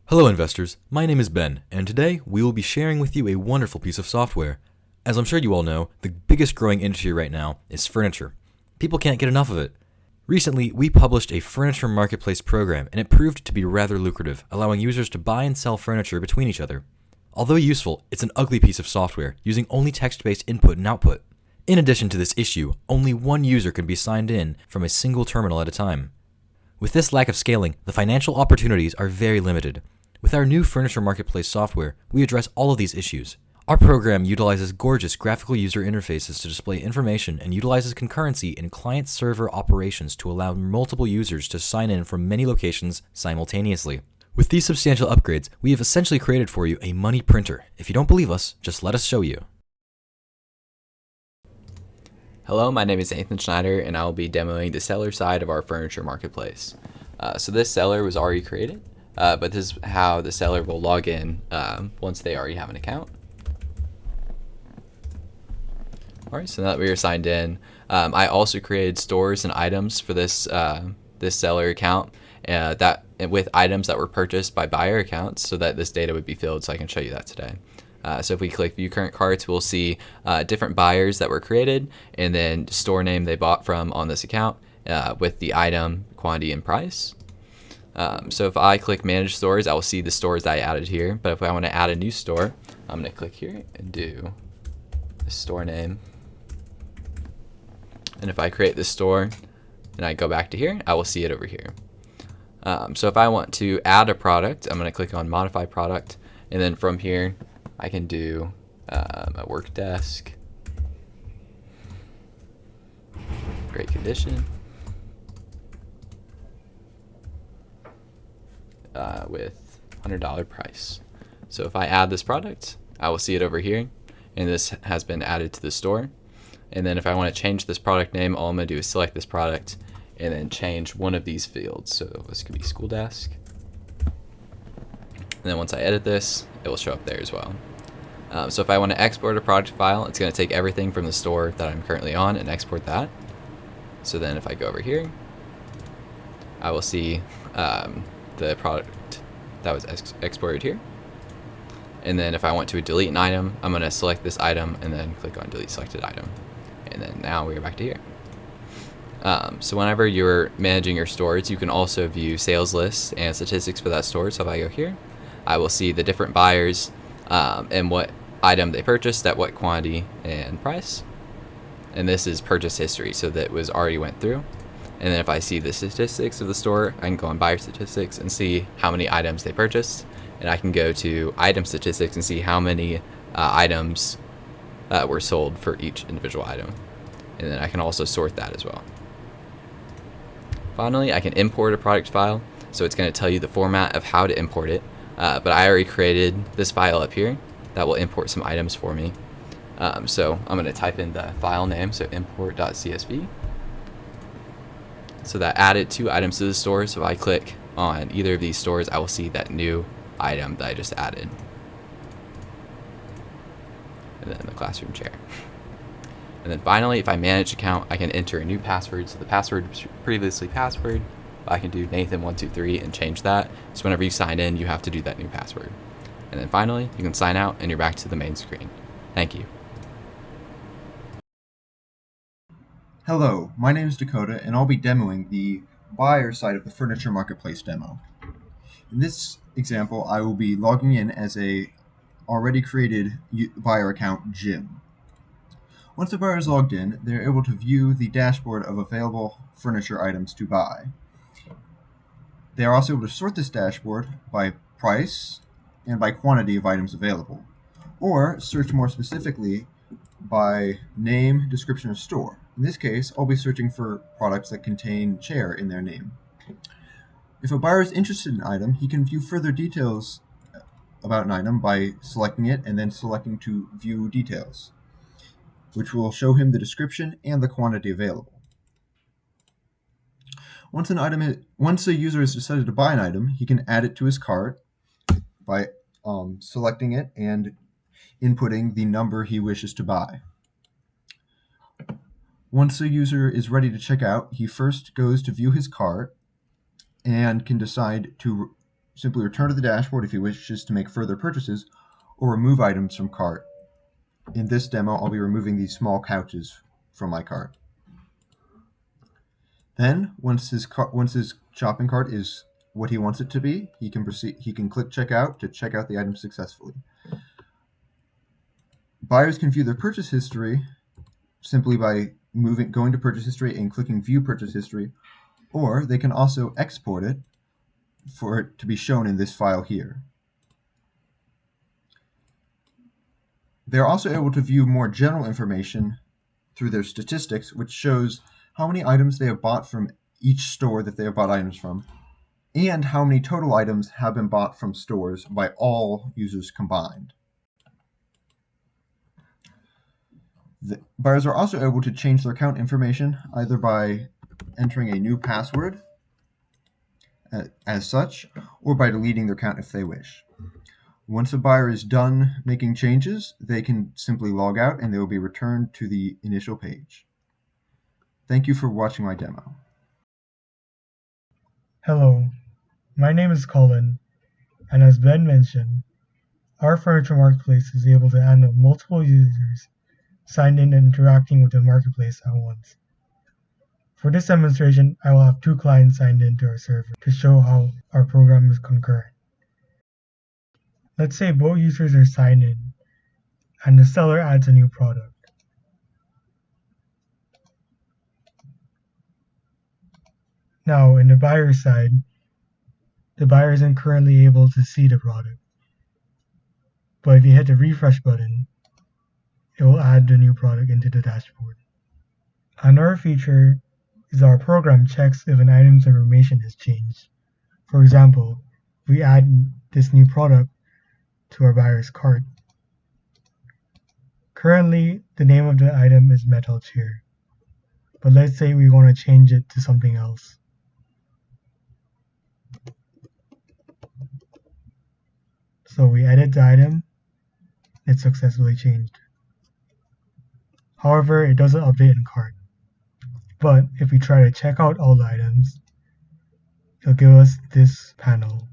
Hello investors, my name is Ben, and today we will be sharing with you a wonderful piece of software. As I'm sure you all know, the biggest growing industry right now is furniture. People can't get enough of it. Recently, we published a furniture marketplace program, and it proved to be rather lucrative, allowing users to buy and sell furniture between each other. Although useful, it's an ugly piece of software, using only text-based input and output. In addition to this issue, only one user can be signed in from a single terminal at a time. With this lack of scaling, the financial opportunities are very limited. With our new furniture marketplace software, we address all of these issues. Our program utilizes gorgeous graphical user interfaces to display information and utilizes concurrency in client-server operations to allow multiple users to sign in from many locations simultaneously. With these substantial upgrades, we have essentially created for you a money printer. If you don't believe us, just let us show you. Hello, my name is Nathan Schneider, and I will be demoing the seller side of our furniture marketplace. So this seller was already created, but this is how the seller will log in once they already have an account. Alright, so now that we are signed in, I also created stores and items for this seller account with items that were purchased by buyer accounts so that this data would be filled, so I can show you that today. So if we click view current carts, we'll see different buyers that were created and then store name they bought from on this account with the item, quantity, and price. So if I click manage stores, I will see the stores that I added here. But if I want to add a new store, I'm going to click here and do the store name. And if I create this store and I go back to here, I will see it over here. So if I want to add a product, I'm going to click on modify product, and then from here I can do a work desk, great condition, with $100 price. So if I add this product, I will see it over here, and this has been added to the store. And then if I want to change this product name, all I'm going to do is select this product and then change one of these fields. So this could be school desk. And then once I edit this, it will show up there as well. So if I want to export a product file, it's going to take everything from the store that I'm currently on and export that. So then if I go over here, I will see the product that was exported here. And then if I want to delete an item, I'm going to select this item and then click on delete selected item. And then now we're back to here. So whenever you're managing your stores, you can also view sales lists and statistics for that store. So if I go here, I will see the different buyers and what item they purchased at what quantity and price. And this is purchase history, so that was already went through. And then if I see the statistics of the store, I can go on buyer statistics and see how many items they purchased. And I can go to item statistics and see how many items were sold for each individual item. And then I can also sort that as well. Finally, I can import a product file. So it's going to tell you the format of how to import it. But I already created this file up here that will import some items for me. So I'm going to type in the file name, so import.csv. So that added 2 items to the store. So if I click on either of these stores, I will see that new item that I just added. And then the classroom chair. And then finally, if I manage account, I can enter a new password. So the password was previously password. I can do Nathan123 and change that. So whenever you sign in, you have to do that new password. And then finally, you can sign out and you're back to the main screen. Thank you. Hello, my name is Dakota, and I'll be demoing the buyer side of the furniture marketplace demo. In this example, I will be logging in as a already created buyer account, Jim. Once the buyer is logged in, they're able to view the dashboard of available furniture items to buy. They are also able to sort this dashboard by price and by quantity of items available, or search more specifically by name, description of store. In this case, I'll be searching for products that contain chair in their name. If a buyer is interested in an item, he can view further details about an item by selecting it and then selecting to view details, which will show him the description and the quantity available. Once a user has decided to buy an item, he can add it to his cart by selecting it and inputting the number he wishes to buy. Once a user is ready to check out, he first goes to view his cart and can decide to simply return to the dashboard if he wishes to make further purchases, or remove items from cart. In this demo, I'll be removing these small couches from my cart. Then, once his shopping cart is what he wants it to be, he can click checkout to check out the item successfully. Buyers can view their purchase history simply by going to purchase history and clicking view purchase history, or they can also export it for it to be shown in this file here. They are also able to view more general information through their statistics, which shows how many items they have bought from each store that they have bought items from, and how many total items have been bought from stores by all users combined. The buyers are also able to change their account information either by entering a new password as such, or by deleting their account if they wish. Once a buyer is done making changes, they can simply log out and they will be returned to the initial page. Thank you for watching my demo. Hello, my name is Colin, and as Ben mentioned, our furniture marketplace is able to handle multiple users signed in and interacting with the marketplace at once. For this demonstration, I will have 2 clients signed into our server to show how our program is concurrent. Let's say both users are signed in, and the seller adds a new product. Now, in the buyer side, the buyer isn't currently able to see the product. But if you hit the refresh button, it will add the new product into the dashboard. Another feature is our program checks if an item's information has changed. For example, we add this new product to our buyer's cart. Currently, the name of the item is metal chair, but let's say we want to change it to something else. So we edit the item, it's successfully changed. However, it doesn't update in cart. But if we try to check out all the items, it'll give us this panel.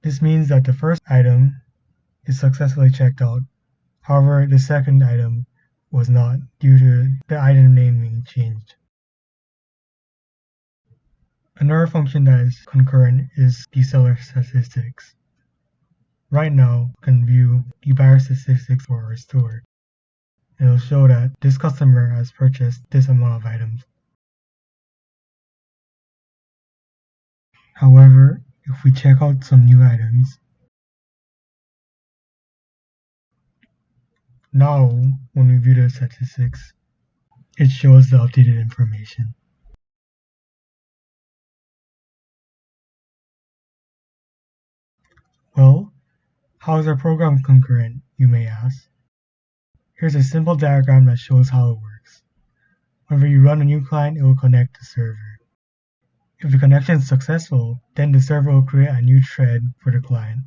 This means that the first item is successfully checked out. However, the second item was not due to the item name being changed. Another function that is concurrent is the seller statistics. Right now, you can view the buyer statistics for our store. It'll show that this customer has purchased this amount of items. However, if we check out some new items, now when we view the statistics, it shows the updated information. Well, how is our program concurrent, you may ask? Here's a simple diagram that shows how it works. Whenever you run a new client, it will connect to server. If the connection is successful, then the server will create a new thread for the client.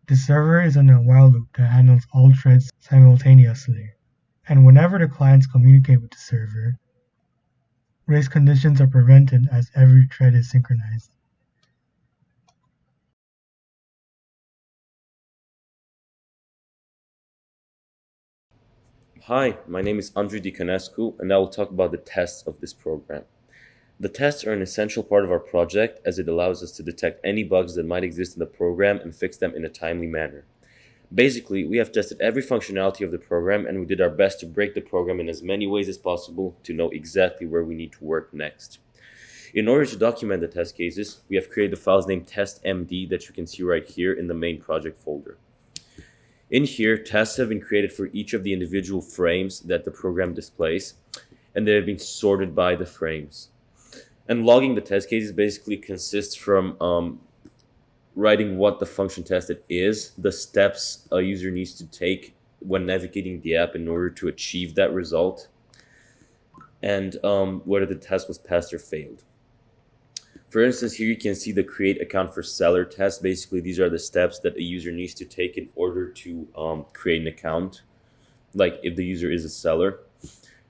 The server is in a while loop that handles all threads simultaneously, and whenever the clients communicate with the server, race conditions are prevented as every thread is synchronized. Hi, my name is Andrew Diconescu, and I will talk about the tests of this program. The tests are an essential part of our project as it allows us to detect any bugs that might exist in the program and fix them in a timely manner. Basically, we have tested every functionality of the program and we did our best to break the program in as many ways as possible to know exactly where we need to work next. In order to document the test cases, we have created the files named testmd that you can see right here in the main project folder. In here, tests have been created for each of the individual frames that the program displays, and they have been sorted by the frames. And logging the test cases basically consists from writing what the function tested is, the steps a user needs to take when navigating the app in order to achieve that result, and whether the test was passed or failed. For instance, here you can see the create account for seller test. Basically, these are the steps that a user needs to take in order to create an account, like if the user is a seller.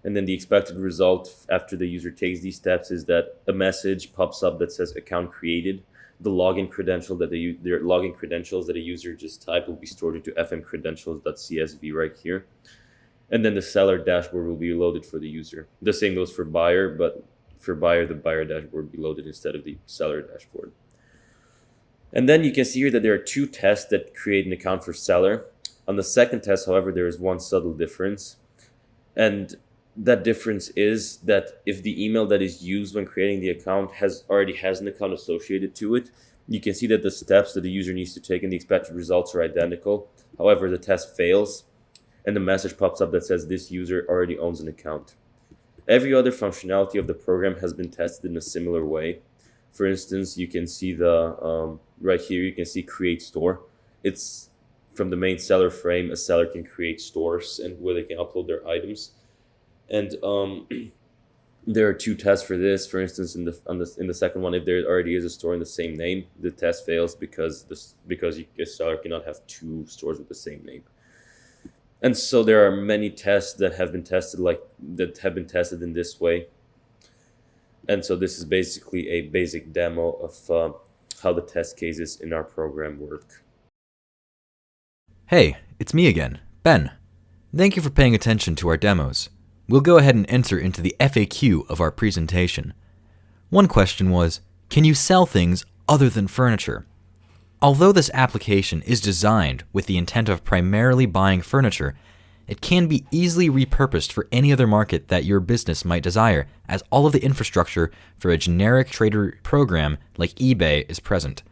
And then the expected result after the user takes these steps is that a message pops up that says account created. the login credential that their login credentials that a user just typed will be stored into fmcredentials.csv right here. And then the seller dashboard will be loaded for the user. The same goes for buyer, but for buyer, the buyer dashboard will be loaded instead of the seller dashboard. And then you can see here that there are 2 tests that create an account for seller. On the second test, however, there is one subtle difference. And that difference is that if the email that is used when creating the account already has an account associated to it, you can see that the steps that the user needs to take and the expected results are identical. However, the test fails and the message pops up that says this user already owns an account. Every other functionality of the program has been tested in a similar way. For instance, you can see right here, you can see create store. It's from the main seller frame, a seller can create stores and where they can upload their items. And there are 2 tests for this. For instance, in the second one, if there already is a store in the same name, the test fails because a seller cannot have 2 stores with the same name. And so there are many tests that have been tested in this way. And so this is basically a basic demo of how the test cases in our program work. Hey, it's me again, Ben. Thank you for paying attention to our demos. We'll go ahead and enter into the FAQ of our presentation. One question was, can you sell things other than furniture? Although this application is designed with the intent of primarily buying furniture, it can be easily repurposed for any other market that your business might desire, as all of the infrastructure for a generic trader program like eBay is present.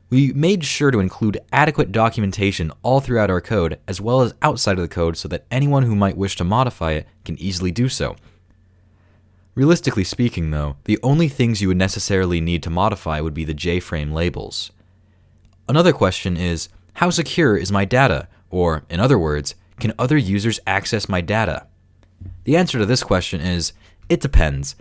We made sure to include adequate documentation all throughout our code, as well as outside of the code, so that anyone who might wish to modify it can easily do so. Realistically speaking, though, the only things you would necessarily need to modify would be the JFrame labels. Another question is, how secure is my data? Or, in other words, can other users access my data? The answer to this question is, it depends.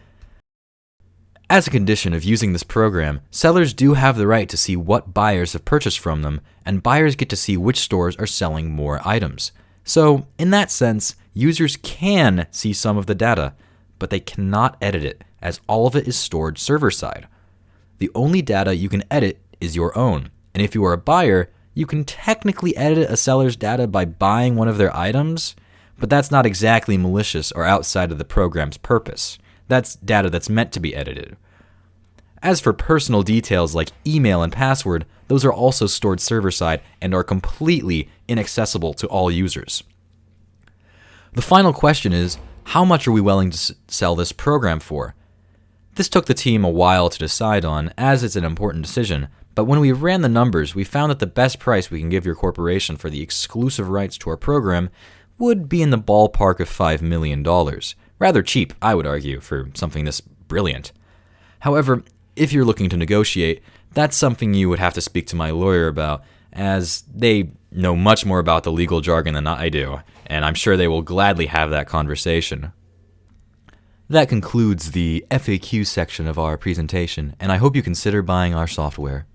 As a condition of using this program, sellers do have the right to see what buyers have purchased from them, and buyers get to see which stores are selling more items. So, in that sense, users can see some of the data, but they cannot edit it, as all of it is stored server-side. The only data you can edit is your own, and if you are a buyer, you can technically edit a seller's data by buying one of their items, but that's not exactly malicious or outside of the program's purpose. That's data that's meant to be edited. As for personal details like email and password, those are also stored server-side and are completely inaccessible to all users. The final question is, how much are we willing to sell this program for? This took the team a while to decide on, as it's an important decision, but when we ran the numbers, we found that the best price we can give your corporation for the exclusive rights to our program would be in the ballpark of $5 million. Rather cheap, I would argue, for something this brilliant. However, if you're looking to negotiate, that's something you would have to speak to my lawyer about, as they know much more about the legal jargon than I do, and I'm sure they will gladly have that conversation. That concludes the FAQ section of our presentation, and I hope you consider buying our software.